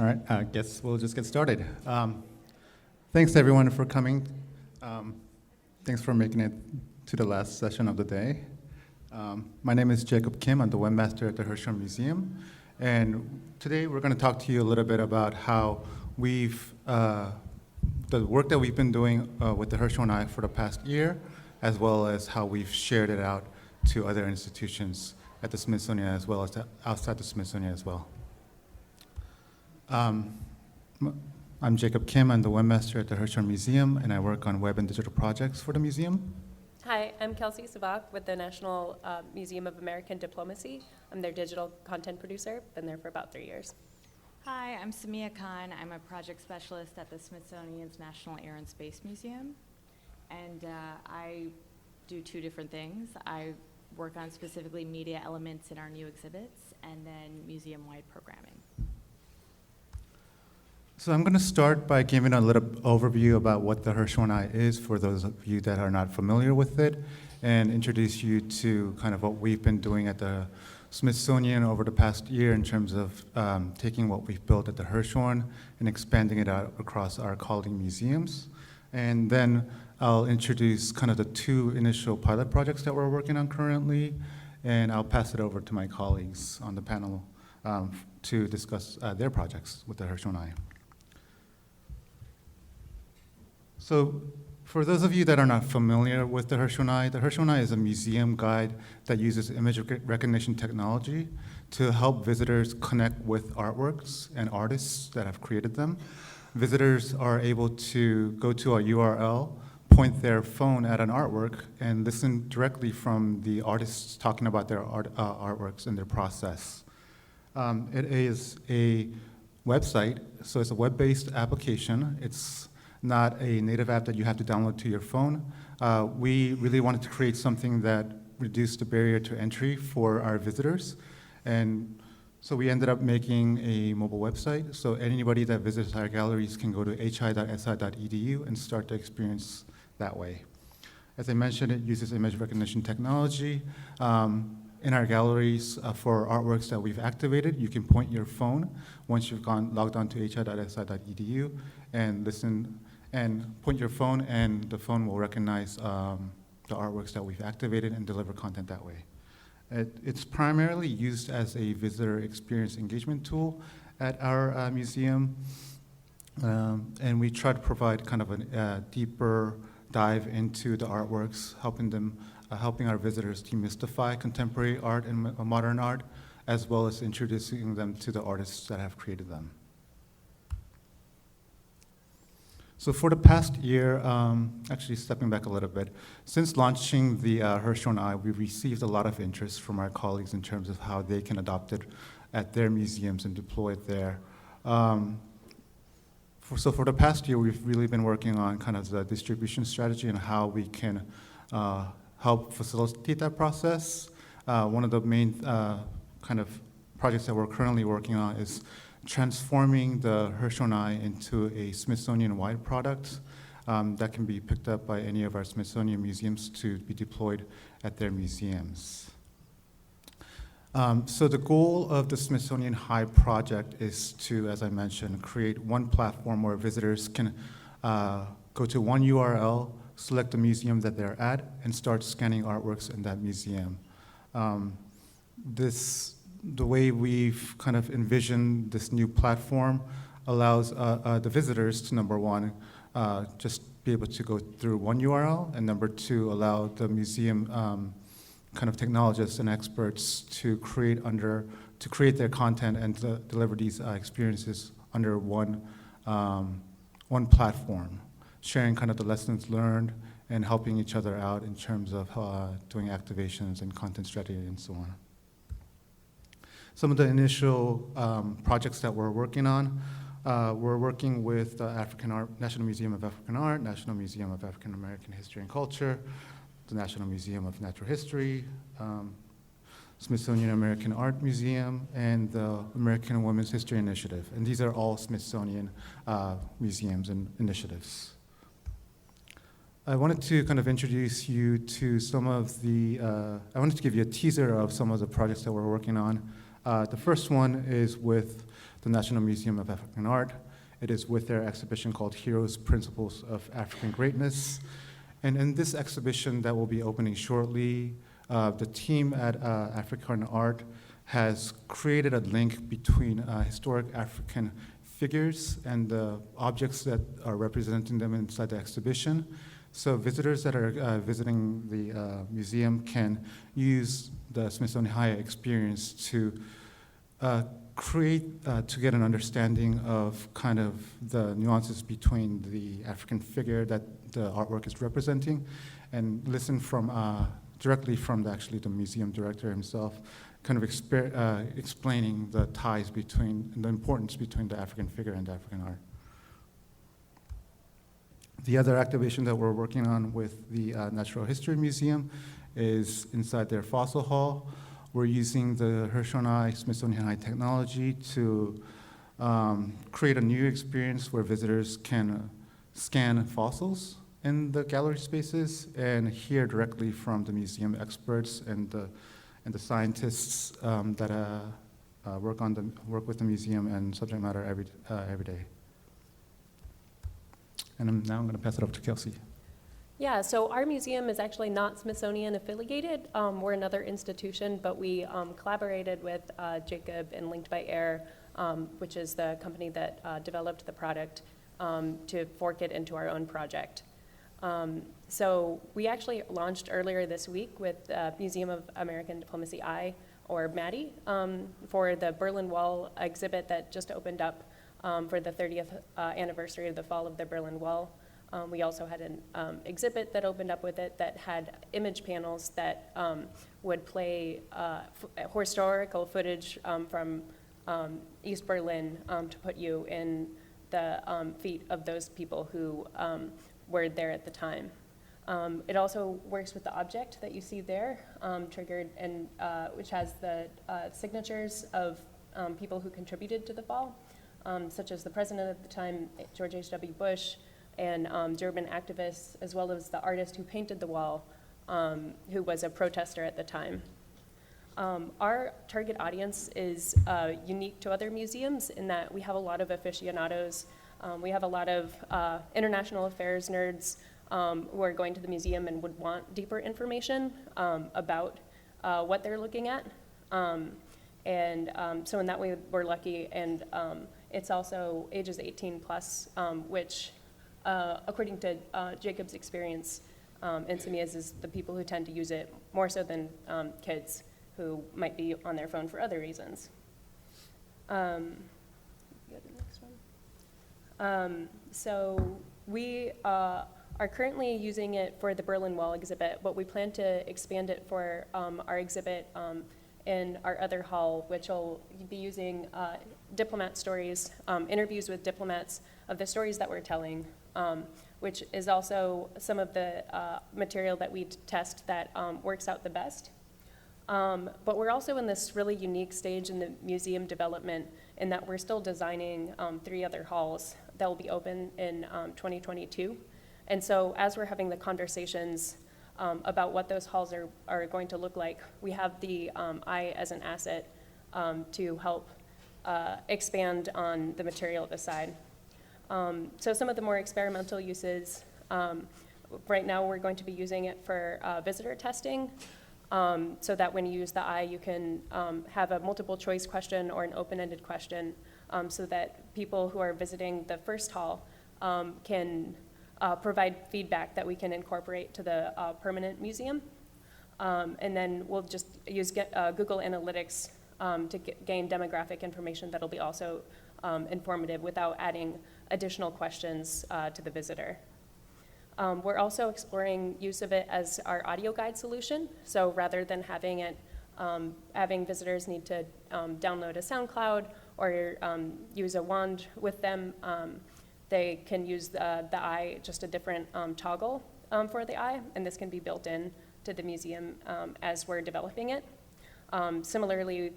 right, I guess we'll just get started. Thanks everyone for coming. Thanks for making it to the last session of the day. My name is Jacob Kim. I'm the webmaster at the Hirshhorn Museum. And today we're going to talk to you a little bit about how the work that we've been doing with the Hirshhorn Eye for the past year, as well as how we've shared it out to other institutions at the Smithsonian as well as outside the Smithsonian as well. I'm Jacob Kim. I'm the webmaster at the Hirshhorn Museum, and I work on web and digital projects for the museum. Hi, I'm Kelsey Savak with the National Museum of American Diplomacy. I'm their digital content producer. Been there for about 3 years. Hi, I'm Samia Khan. I'm a project specialist at the Smithsonian's National Air and Space Museum. And I do two different things. I work on specifically media elements in our new exhibits and then museum-wide programming. So I'm going to start by giving a little overview about what the Hirshhorn Eye is for those of you that are not familiar with it, and introduce you to kind of what we've been doing at the Smithsonian over the past year in terms of taking what we've built at the Hirshhorn and expanding it out across our colleague museums. And then I'll introduce kind of the two initial pilot projects that we're working on currently, and I'll pass it over to my colleagues on the panel to discuss their projects with the Hirshhorn Eye. So for those of you that are not familiar with the Hirshhorn Eye is a museum guide that uses image recognition technology to help visitors connect with artworks and artists that have created them. Visitors are able to go to a URL, point their phone at an artwork, and listen directly from the artists talking about their artworks and their process. It is a website, so it's a web-based application. It's not a native app that you have to download to your phone. We really wanted to create something that reduced the barrier to entry for our visitors. And so we ended up making a mobile website, so anybody that visits our galleries can go to hi.si.edu and start the experience that way. As I mentioned, it uses image recognition technology. In our galleries, for artworks that we've activated, you can point your phone once you've logged on to hi.si.edu and listen and point your phone, and the phone will recognize the artworks that we've activated and deliver content that way. It's primarily used as a visitor experience engagement tool at our museum, and we try to provide kind of a deeper dive into the artworks, helping our visitors demystify contemporary art and modern art, as well as introducing them to the artists that have created them. So for the past year, actually stepping back a little bit, since launching the Hirshhorn Eye, we've received a lot of interest from our colleagues in terms of how they can adopt it at their museums and deploy it there. So for the past year, we've really been working on kind of the distribution strategy and how we can help facilitate that process. One of the main kind of projects that we're currently working on is transforming the Hirshhorn Eye into a Smithsonian-wide product that can be picked up by any of our Smithsonian museums to be deployed at their museums. So the goal of the Smithsonian Eye project is to, as I mentioned, create one platform where visitors can go to one URL, select the museum that they're at, and start scanning artworks in that museum. The way we've kind of envisioned this new platform allows the visitors to, number one, just be able to go through one URL, and number two, allow the museum kind of technologists and experts to create their content and to deliver these experiences under one platform, sharing kind of the lessons learned and helping each other out in terms of doing activations and content strategy and so on. Some of the initial projects that we're working on, we're working with the National Museum of African Art, National Museum of African American History and Culture, the National Museum of Natural History, Smithsonian American Art Museum, and the American Women's History Initiative. And these are all Smithsonian museums and initiatives. I wanted to kind of introduce you to some of the, I wanted to give you a teaser of some of the projects that we're working on. The first one is with the National Museum of African Art. It is with their exhibition called Heroes, Principles of African Greatness. And in this exhibition that will be opening shortly, the team at African Art has created a link between historic African figures and the objects that are representing them inside the exhibition. So visitors that are visiting the museum can use the Smithsonian High experience to to get an understanding of kind of the nuances between the African figure that the artwork is representing, and listen from directly from the museum director himself, kind of explaining the ties between, the importance between the African figure and African art. The other activation that we're working on with the Natural History Museum is inside their fossil hall. We're using the Herschel & I Smithsonian High technology to create a new experience where visitors can scan fossils in the gallery spaces and hear directly from the museum experts and the scientists that work with the museum and subject matter every day. And now I'm going to pass it over to Kelsey. Yeah, so our museum is actually not Smithsonian affiliated. We're another institution, but we collaborated with Jacob and Linked by Air, which is the company that developed the product, to fork it into our own project. So we actually launched earlier this week with Museum of American Diplomacy I, or MADI, for the Berlin Wall exhibit that just opened up for the 30th anniversary of the fall of the Berlin Wall. We also had an exhibit that opened up with it that had image panels that would play historical footage from East Berlin to put you in the feet of those people who were there at the time. It also works with the object that you see there, triggered, and which has the signatures of people who contributed to the fall, such as the president at the time, George H.W. Bush, and Durban activists, as well as the artist who painted the wall, who was a protester at the time. Our target audience is unique to other museums in that we have a lot of aficionados. We have a lot of international affairs nerds who are going to the museum and would want deeper information about what they're looking at. So in that way, we're lucky. And it's also ages 18 plus, which according to Jacob's experience and Samia's, is the people who tend to use it more so than kids who might be on their phone for other reasons. Go to the next one. So we are currently using it for the Berlin Wall exhibit, but we plan to expand it for our exhibit in our other hall, which will be using diplomat stories, interviews with diplomats of the stories that we're telling, which is also some of the material that we test that works out the best. But we're also in this really unique stage in the museum development in that we're still designing 3 other halls that will be open in 2022. And so as we're having the conversations about what those halls are going to look like, we have the eye as an asset to help expand on the material aside. So some of the more experimental uses, right now we're going to be using it for visitor testing, so that when you use the eye, you can have a multiple choice question or an open-ended question, so that people who are visiting the first hall can provide feedback that we can incorporate to the permanent museum. And then we'll just use Google Analytics to gain demographic information that'll be also informative without adding additional questions to the visitor. We're also exploring use of it as our audio guide solution. So rather than having it, having visitors need to download a SoundCloud or use a wand with them, they can use the eye, just a different toggle for the eye, and this can be built in to the museum as we're developing it. Similarly,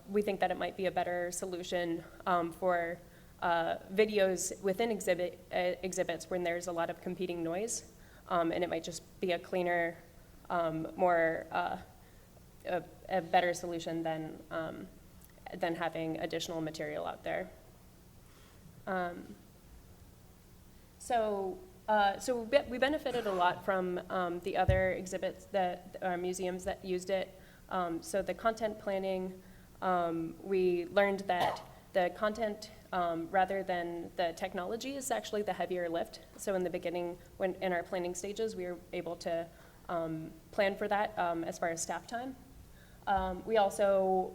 we think that it might be a better solution for videos within exhibits when there's a lot of competing noise, and it might just be a cleaner, more a better solution than than having additional material out there. We benefited a lot from the other exhibits that museums that used it. So the content planning, we learned that the content rather than the technology is actually the heavier lift. So in the beginning, when in our planning stages, we were able to plan for that as far as staff time. We also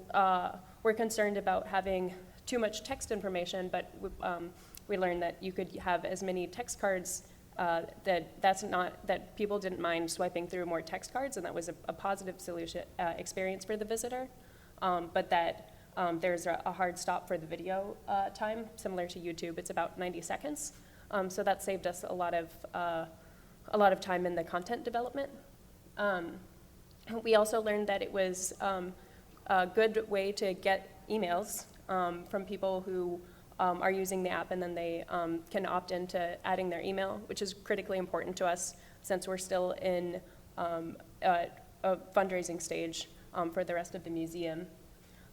were concerned about having too much text information, but we learned that you could have as many text cards that people didn't mind swiping through more text cards, and that was a positive solution experience for the visitor, but that there's a hard stop for the video time, similar to YouTube. It's about 90 seconds, so that saved us a lot of time in the content development. We also learned that it was a good way to get emails from people who are using the app, and then they can opt into adding their email, which is critically important to us since we're still in a fundraising stage for the rest of the museum.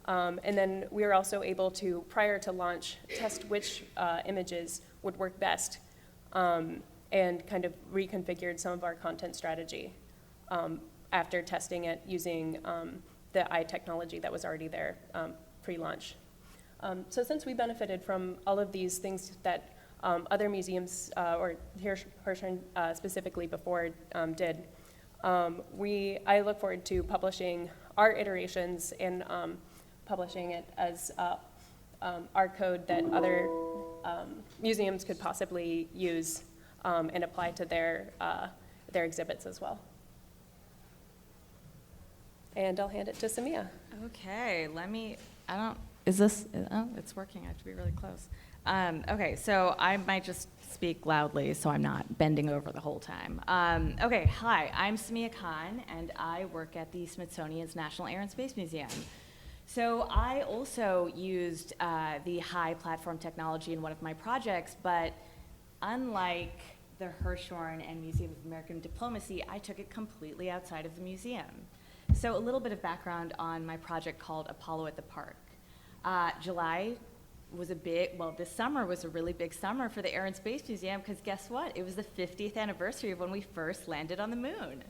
And then we were also able to, prior to launch, test which images would work best, and kind of reconfigured some of our content strategy after testing it using the technology that was already there pre-launch. So since we benefited from all of these things that other museums, or Hirshhorn specifically before did, I look forward to publishing our iterations and publishing it as our code that other museums could possibly use and apply to their exhibits as well. And I'll hand it to Samia. Okay, it's working, I have to be really close. Okay, so I might just speak loudly so I'm not bending over the whole time. Okay, hi, I'm Samia Khan, and I work at the Smithsonian's National Air and Space Museum. So I also used the high platform technology in one of my projects, but unlike the Hirshhorn and Museum of American Diplomacy, I took it completely outside of the museum. So a little bit of background on my project called Apollo at the Park. July was this summer was a really big summer for the Air and Space Museum, because guess what? It was the 50th anniversary of when we first landed on the moon.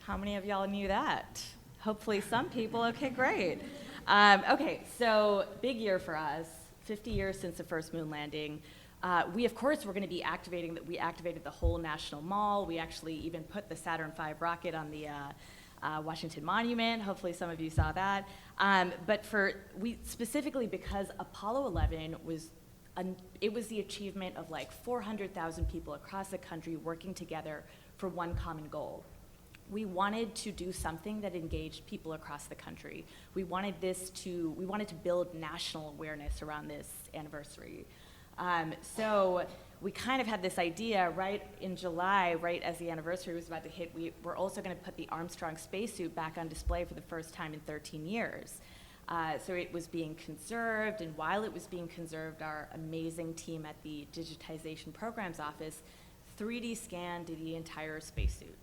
How many of y'all knew that? Hopefully some people, okay, great. Okay, so big year for us, 50 years since the first moon landing. We, of course, were gonna be we activated the whole National Mall. We actually even put the Saturn V rocket on the Washington Monument. Hopefully some of you saw that. But specifically because Apollo 11 was the achievement of like 400,000 people across the country working together for one common goal. We wanted to do something that engaged people across the country. We wanted to build national awareness around this anniversary. So we kind of had this idea right in July, right as the anniversary was about to hit. We were also going to put the Armstrong spacesuit back on display for the first time in 13 years. So it was being conserved, and while it was being conserved, our amazing team at the Digitization Programs Office 3D scanned the entire spacesuit.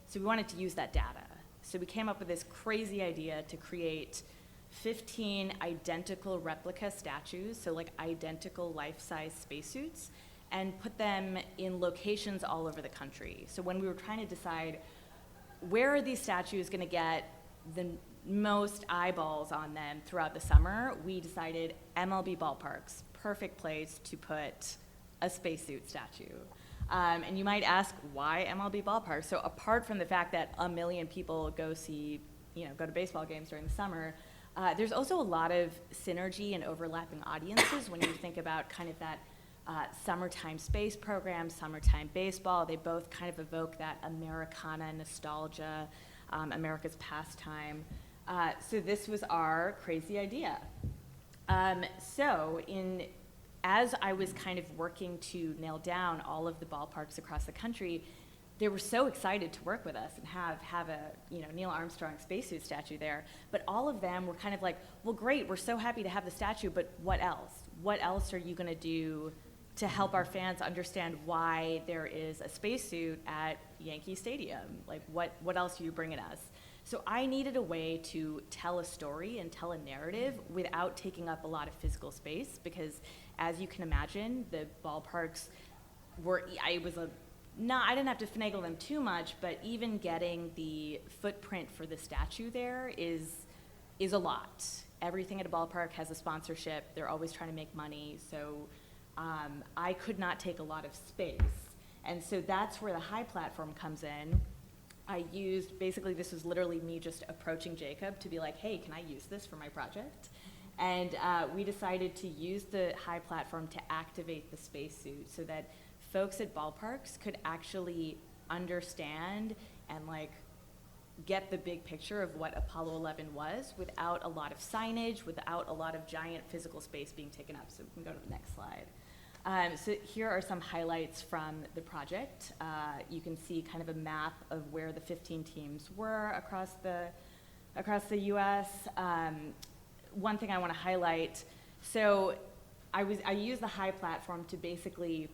So we wanted to use that data. So we came up with this crazy idea to create 15 identical replica statues, so like identical life-size spacesuits, and put them in locations all over the country. So when we were trying to decide where are these statues gonna get the most eyeballs on them throughout the summer, we decided MLB ballparks, perfect place to put a spacesuit statue. And you might ask, why MLB ballparks? So apart from the fact that 1 million people go to baseball games during the summer, there's also a lot of synergy and overlapping audiences when you think about kind of that summertime space program, summertime baseball. They both kind of evoke that Americana nostalgia, America's pastime. So this was our crazy idea. As I was kind of working to nail down all of the ballparks across the country, they were so excited to work with us and have a Neil Armstrong spacesuit statue there. But all of them were kind of like, well, great, we're so happy to have the statue, but what else? What else are you going to do to help our fans understand why there is a spacesuit at Yankee Stadium? Like, what else are you bringing us? So I needed a way to tell a story and tell a narrative without taking up a lot of physical space, because as you can imagine, the ballparks were, I didn't have to finagle them too much, but even getting the footprint for the statue there is a lot. Everything at a ballpark has a sponsorship. They're always trying to make money. So I could not take a lot of space. And so that's where the high platform comes in. I used, basically this was literally me just approaching Jacob to be like, hey, can I use this for my project? And we decided to use the high platform to activate the spacesuit so that folks at ballparks could actually understand and like get the big picture of what Apollo 11 was without a lot of signage, without a lot of giant physical space being taken up. So we can go to the next slide. So here are some highlights from the project. You can see kind of a map of where the 15 teams were across the US. One thing I want to highlight, so I used the high platform to basically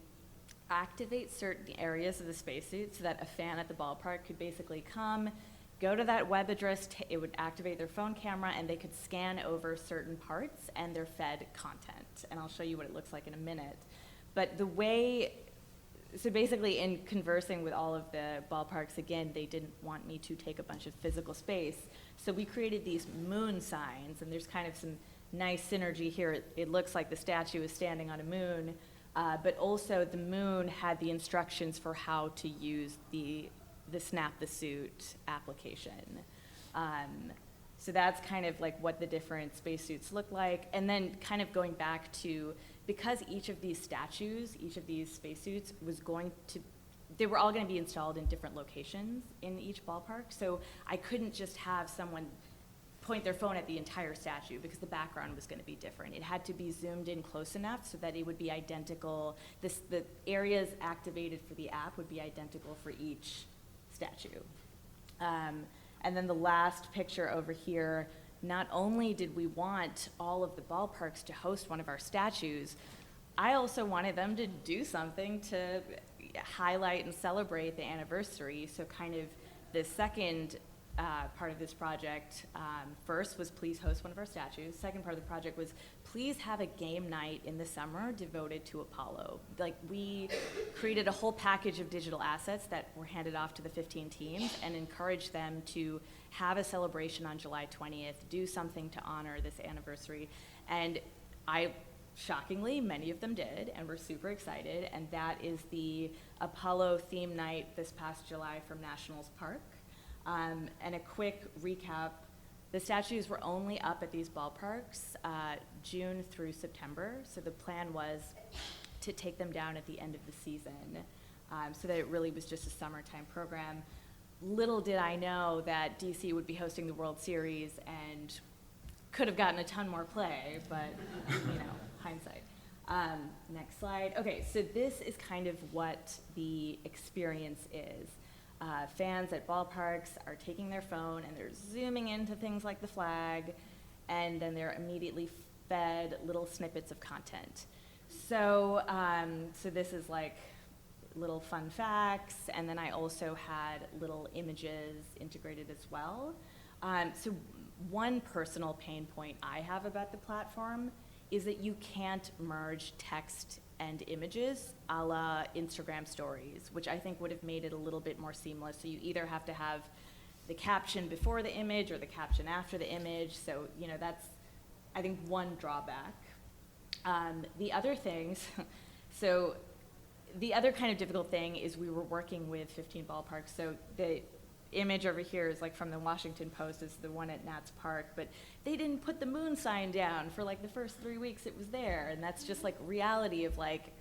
activate certain areas of the spacesuit so that a fan at the ballpark could basically come, go to that web address, it would activate their phone camera, and they could scan over certain parts, and they're fed content. And I'll show you what it looks like in a minute. But the way, so basically in conversing with all of the ballparks, again, they didn't want me to take a bunch of physical space. So we created these moon signs, and there's kind of some nice synergy here. It looks like the statue is standing on a moon, but also the moon had the instructions for how to use the Snap the Suit application. So that's kind of like what the different spacesuits look like. And then kind of going back to, because each of these statues, each of these spacesuits was going to, they were all going to be installed in different locations in each ballpark. So I couldn't just have someone point their phone at the entire statue because the background was going to be different. It had to be zoomed in close enough so that it would be identical. The areas activated for the app would be identical for each statue. And then the last picture over here, not only did we want all of the ballparks to host one of our statues, I also wanted them to do something to highlight and celebrate the anniversary. So kind of the second part of this project, first was please host one of our statues. Second part of the project was please have a game night in the summer devoted to Apollo. Like, we created a whole package of digital assets that were handed off to the 15 teams and encouraged them to have a celebration on July 20th, do something to honor this anniversary. And shockingly, many of them did, and we're super excited. And that is the Apollo theme night this past July from Nationals Park. And a quick recap, the statues were only up at these ballparks June through September, so the plan was to take them down at the end of the season, so that it really was just a summertime program. Little did I know that DC would be hosting the World Series and could have gotten a ton more play, but you know, hindsight. Next slide. Okay, so this is kind of what the experience is. Fans at ballparks are taking their phone and they're zooming into things like the flag, and then they're immediately fed little snippets of content. So, so this is like little fun facts, and then I also had little images integrated as well. So one personal pain point I have about the platform is that you can't merge text and images a la Instagram stories, which I think would have made it a little bit more seamless. So you either have to have the caption before the image or the caption after the image. So, you know, that's, I think, one drawback. The other things, so the other kind of difficult thing is we were working with 15 ballparks. So the image over here is like from the Washington Post, is the one at Nats Park, but they didn't put the moon sign down for like the first 3 weeks it was there. And that's just like reality of like,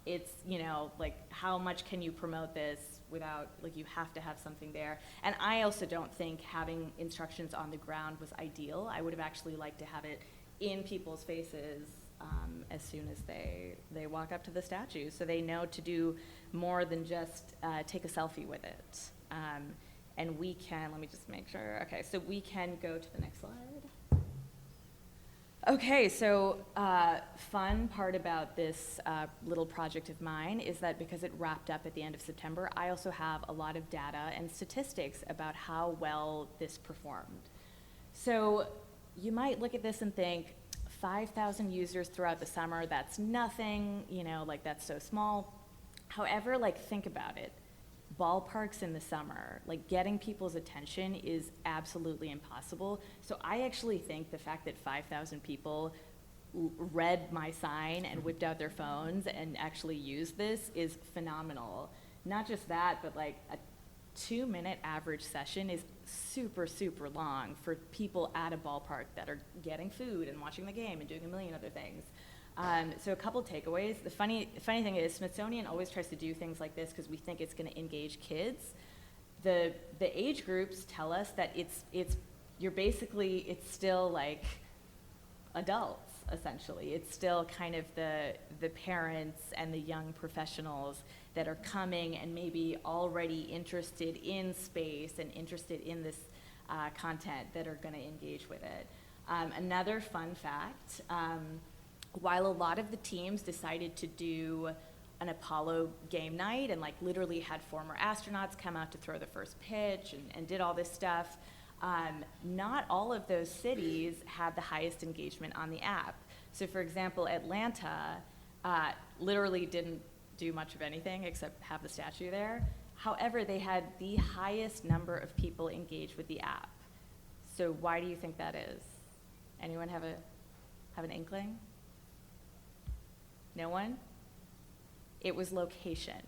it's, you know, like how much can you promote this without, like, you have to have something there. And I also don't think having instructions on the ground was ideal. I would have actually liked to have it in people's faces as soon as they walk up to the statue, so they know to do more than just take a selfie with it. And we can, let me just make sure, okay, so we can go to the next slide. Okay, so fun part about this little project of mine is that because it wrapped up at the end of September, I also have a lot of data and statistics about how well this performed. So you might look at this and think, 5,000 users throughout the summer, that's nothing, you know, like that's so small. However, like think about it. Ballparks in the summer, like getting people's attention is absolutely impossible. So I actually think the fact that 5,000 people read my sign and whipped out their phones and actually used this is phenomenal. Not just that, but like a 2-minute average session is super, super long for people at a ballpark that are getting food and watching the game and doing a million other things. So a couple takeaways. The funny thing is Smithsonian always tries to do things like this because we think it's going to engage kids. The age groups tell us that it's still like adults, essentially. It's still kind of the parents and the young professionals that are coming and maybe already interested in space and interested in this content that are going to engage with it. Another fun fact, while a lot of the teams decided to do an Apollo game night and like literally had former astronauts come out to throw the first pitch and did all this stuff, not all of those cities had the highest engagement on the app. So for example, Atlanta literally didn't do much of anything except have the statue there. However, they had the highest number of people engaged with the app. So why do you think that is? Anyone have an inkling? No one? It was location.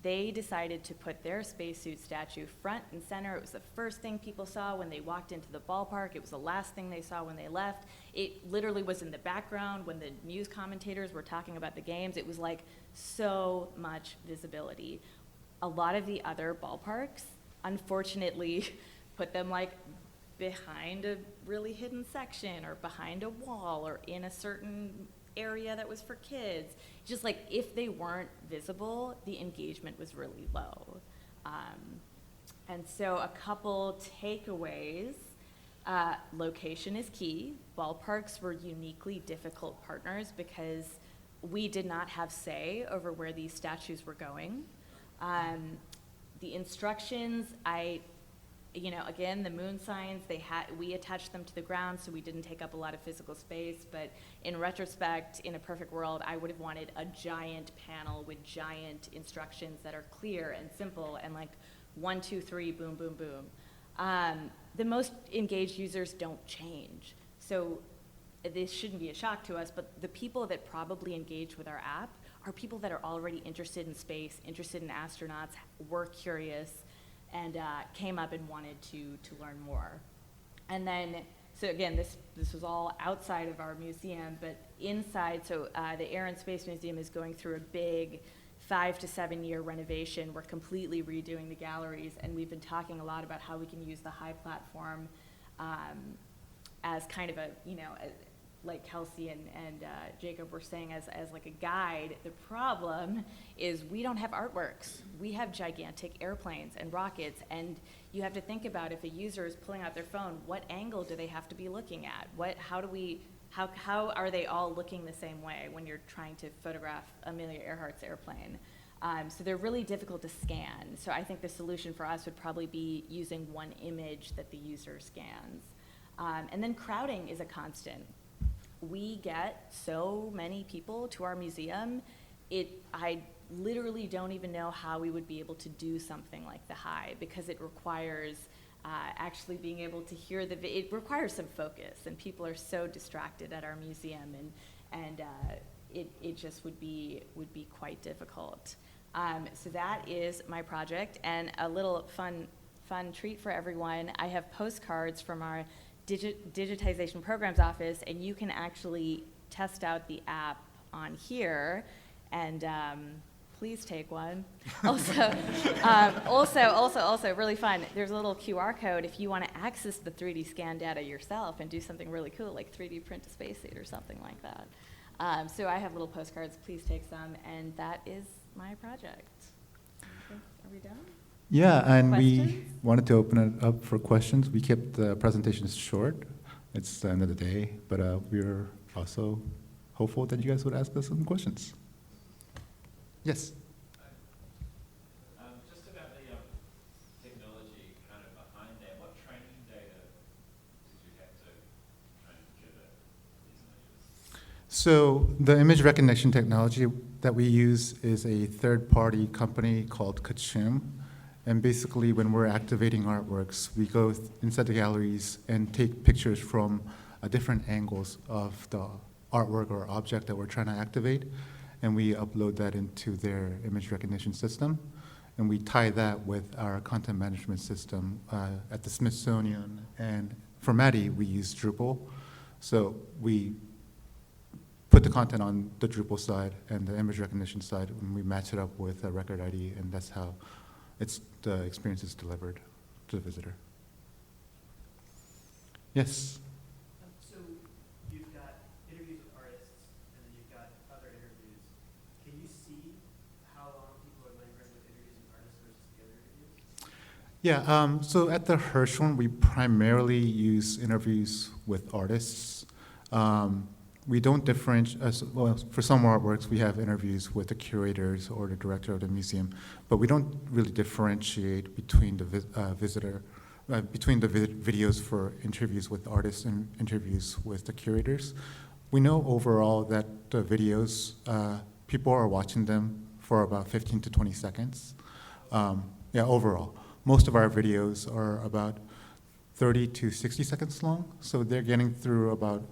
They decided to put their spacesuit statue front and center. It was the first thing people saw when they walked into the ballpark. It was the last thing they saw when they left. It literally was in the background when the news commentators were talking about the games. It was like so much visibility. A lot of the other ballparks, unfortunately, put them like behind a really hidden section or behind a wall or in a certain area that was for kids. Just like if they weren't visible, the engagement was really low. And so a couple takeaways. Location is key. Ballparks were uniquely difficult partners because we did not have say over where these statues were going. The instructions, again, the moon signs, we attached them to the ground, so we didn't take up a lot of physical space, but in retrospect, in a perfect world, I would have wanted a giant panel with giant instructions that are clear and simple and like 1, 2, 3, boom, boom, boom. The most engaged users don't change. So this shouldn't be a shock to us, but the people that probably engage with our app are people that are already interested in space, interested in astronauts, were curious, and came up and wanted to learn more. And then, so again, this was all outside of our museum, but inside, so the Air and Space Museum is going through a big 5 to 7 year renovation. We're completely redoing the galleries, and we've been talking a lot about how we can use the high platform as kind of like Kelsey and Jacob were saying, as like a guide. The problem is we don't have artworks. We have gigantic airplanes and rockets, and you have to think about if a user is pulling out their phone, what angle do they have to be looking at? How are they all looking the same way when you're trying to photograph Amelia Earhart's airplane? So they're really difficult to scan. So I think the solution for us would probably be using one image that the user scans. And then crowding is a constant. We get so many people to our museum, I literally don't even know how we would be able to do something like the High, because it requires actually being able to hear it requires some focus, and people are so distracted at our museum, and it just would be quite difficult. So that is my project, and a little fun treat for everyone. I have postcards from our digitization programs office, and you can actually test out the app on here, and please take one. Also, also really fun, there's a little QR code if you want to access the 3D scan data yourself and do something really cool, like 3D print a spacesuit or something like that. So I have little postcards, please take some, and that is my project. Are we done? Yeah, and we Questions? wanted to open it up for questions. We kept the presentations short, it's the end of the day, but we're also hopeful that you guys would ask us some questions. Yes? Just about the technology kind of behind that, what training data did you have to kind of gather these images? So the image recognition technology that we use is a third-party company called Kachim. And basically, when we're activating artworks, we go inside the galleries and take pictures from different angles of the artwork or object that we're trying to activate, and we upload that into their image recognition system. And we tie that with our content management system at the Smithsonian. And for Maddie, we use Drupal. So we put the content on the Drupal side and the image recognition side, and we match it up with a record ID, and that's how the experience is delivered to the visitor. Yes? So you've got interviews with artists, and then you've got other interviews. Can you see how long people are lingering with interviews with artists versus the other interviews? Yeah, so at the Hirshhorn, we primarily use interviews with artists. We don't differentiate, well, for some artworks, we have interviews with the curators or the director of the museum, but we don't really differentiate between the videos for interviews with artists and interviews with the curators. We know overall that the videos, people are watching them for about 15 to 20 seconds. Yeah, overall. Most of our videos are about 30 to 60 seconds long, so they're getting through about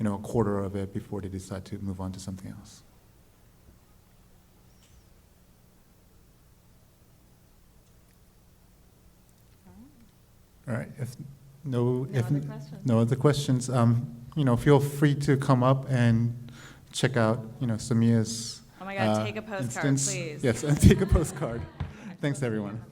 a quarter of it before they decide to move on to something else. All right. If no other questions, feel free to come up and check out, Samia's. Oh my God, take a postcard, instance. please. Yes, and take a postcard. Thanks, everyone.